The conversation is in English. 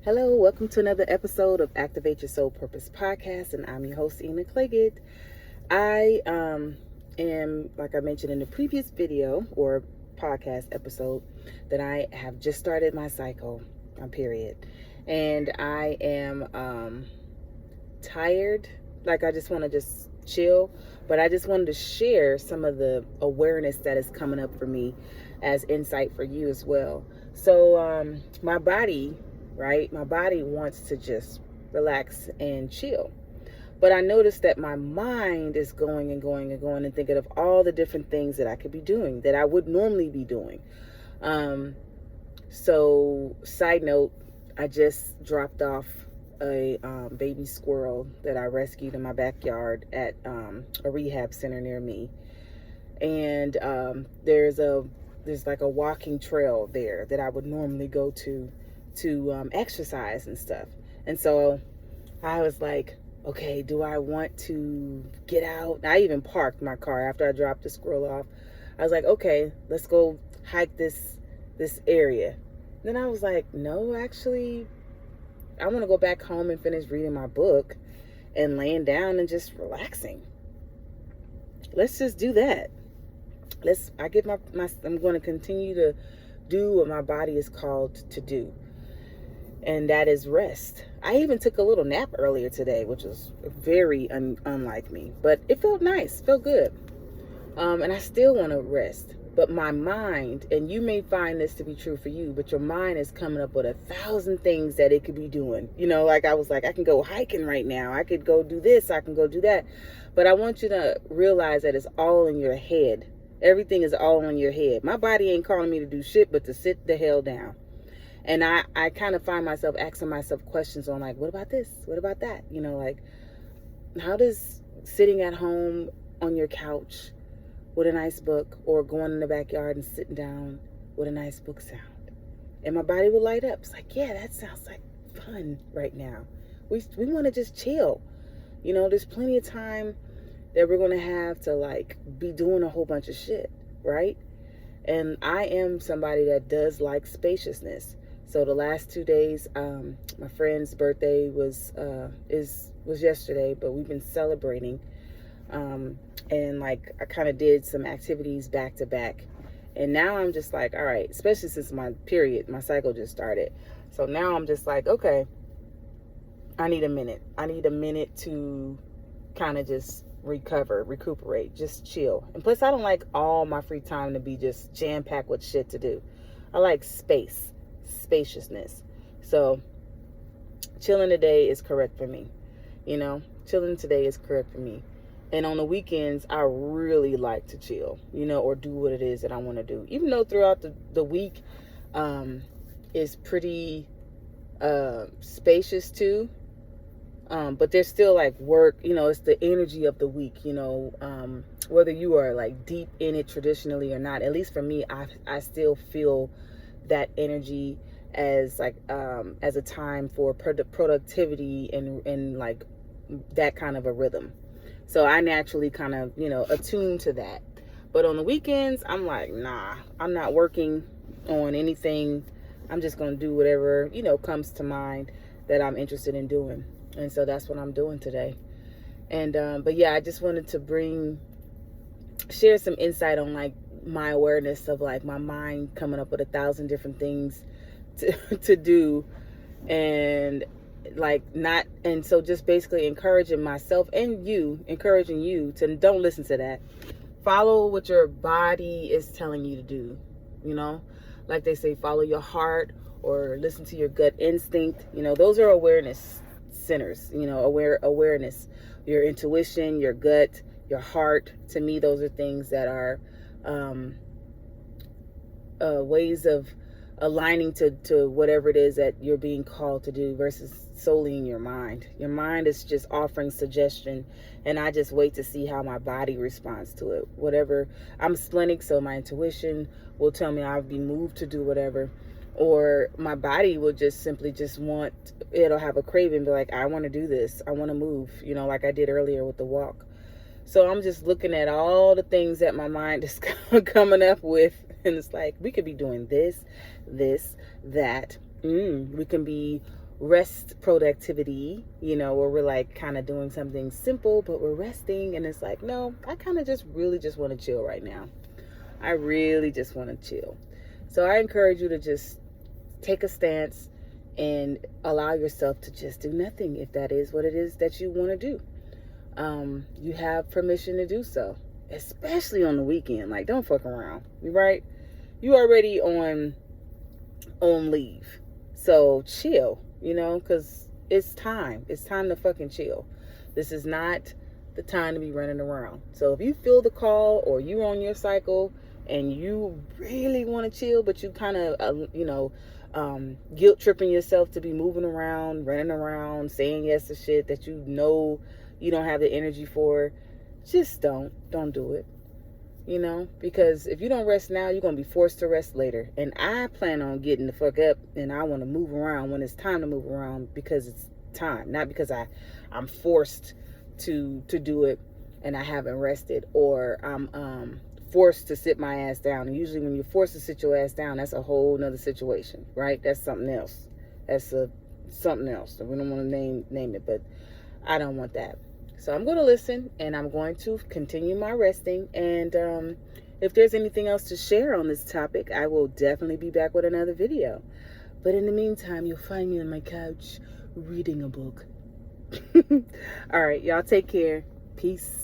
Hello, welcome to another episode of Activate Your Soul Purpose podcast, and I'm your host, Claggette. I am, like I mentioned in the previous video or podcast episode, that I have just started my cycle, my period, and I am tired. Like I just want to just chill, but I just wanted to share some of the awareness that is coming up for me as insight for you as well. So my body, right? My body wants to just relax and chill. But I noticed that my mind is going and going and going and thinking of all the different things that I could be doing, that I would normally be doing. So side note, I just dropped off a baby squirrel that I rescued in my backyard at a rehab center near me. And there's like a walking trail there that I would normally go to exercise and stuff. And so I was like, okay, do I want to get out? I even parked my car after I dropped the squirrel off. I was like, okay, let's go hike this area. Then I was like, no, actually, I want to go back home and finish reading my book and laying down and just relaxing. Let's just do that. I'm going to continue to do what my body is called to do. And that is rest. I even took a little nap earlier today, which was very unlike me, but it felt nice, felt good. And I still want to rest, but my mind, and you may find this to be true for you, but your mind is coming up with 1,000 things that it could be doing. Like I was like, I can go hiking right now. I could go do this. I can go do that. But I want you to realize that it's all in your head. Everything is all in your head. My body ain't calling me to do shit, but to sit the hell down. And I kind of find myself asking myself questions on like, what about this? What about that? Like, how does sitting at home on your couch with a nice book or going in the backyard and sitting down with a nice book sound? And my body will light up. It's like, yeah, that sounds like fun right now. We want to just chill. There's plenty of time that we're going to have to like be doing a whole bunch of shit, right? And I am somebody that does like spaciousness. So the last 2 days, my friend's birthday was yesterday, but we've been celebrating. And like I kind of did some activities back to back. And now I'm just like, all right, especially since my cycle just started. So now I'm just like, okay, I need a minute. I need a minute to kind of just recuperate, just chill. And plus I don't like all my free time to be just jam-packed with shit to do. I like spaciousness. So chilling today is correct for me. Chilling today is correct for me. And on the weekends, I really like to chill, or do what it is that I want to do. Even though throughout the week is pretty spacious too. But there's still like work, it's the energy of the week, whether you are like deep in it traditionally or not. At least for me, I still feel that energy as like as a time for productivity and like that kind of a rhythm. So I naturally kind of attune to that. But on the weekends, I'm like, nah, I'm not working on anything. I'm just gonna do whatever comes to mind that I'm interested in doing. And so that's what I'm doing today. And but yeah, I just wanted to share some insight on like my awareness of like my mind coming up with 1,000 different things to do, and like not, and so just basically encouraging myself and encouraging you to don't listen to that. Follow what your body is telling you to do. Like they say, follow your heart or listen to your gut instinct. Those are awareness centers. Awareness, your intuition, your gut, your heart. To me, those are things that are ways of aligning to whatever it is that you're being called to do versus solely in your mind. Your mind is just offering suggestion, and I just wait to see how my body responds to it. Whatever, I'm splenic, so my intuition will tell me I'll be moved to do whatever, or my body will just simply it'll have a craving, be like, I want to do this, I want to move, like I did earlier with the walk. So I'm just looking at all the things that my mind is coming up with, and it's like, we could be doing this, that. We can be rest productivity, you know, where we're like kind of doing something simple, but we're resting. And it's like, no, I kind of just really just want to chill right now. I really just want to chill. So I encourage you to just take a stance and allow yourself to just do nothing if that is what it is that you want to do. You have permission to do so, especially on the weekend. Like, don't fuck around, right? You already on leave, so chill, you know, because it's time to fucking chill. This is not the time to be running around. So if you feel the call, or you're on your cycle and you really want to chill, but you kind of guilt tripping yourself to be moving around, running around, saying yes to shit that you know you don't have the energy for, just don't do it. You know, because if you don't rest now, you're going to be forced to rest later. And I plan on getting the fuck up, and I want to move around when it's time to move around, because it's time, not because I'm forced to do it and I haven't rested, or I'm forced to sit my ass down. And usually when you're forced to sit your ass down, that's a whole nother situation, right? That's something else. That's something else. We don't want to name it, but I don't want that. So I'm going to listen, and I'm going to continue my resting. And if there's anything else to share on this topic, I will definitely be back with another video. But in the meantime, you'll find me on my couch reading a book. All right, y'all take care. Peace.